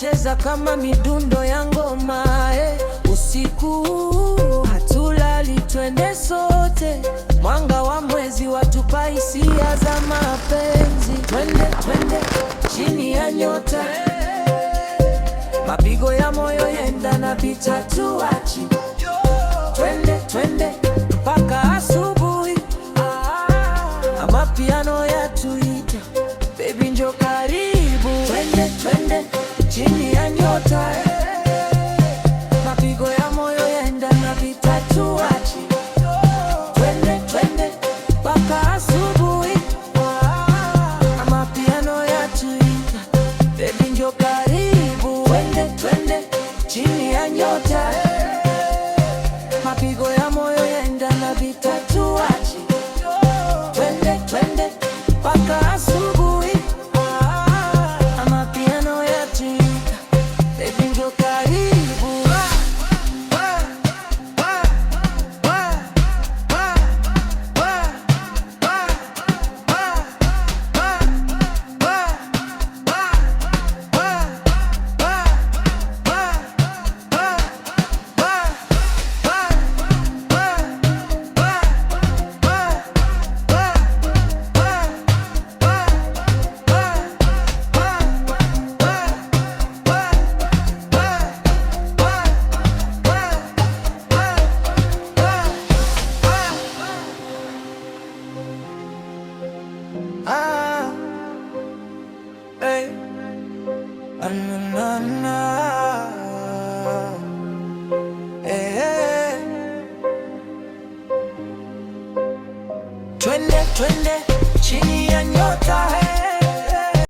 cheza kama midundo ya ngoma Usiku hatulali, twende sote, mwanga wa mwezi watupa hisia za mapenzi. Twende chini ya nyota, mapigo ya moyo yenda na pita tuachi. Twende mpaka asubuhi, amapiano yatuita, baby njo karibu. Twende chini ya nyota, mapigo ya moyo yenda na pita tuachi. Twende mpaka asubuhi, amapiano yatuita, baby njo karibu. Twende chini ya nyota, mapigo ya moyo yenda na pita tuachi. Twende mpaka asubuhi, amapiano yatuita, baby njo karibu. Hey. Hey. Twende chini ya nyota.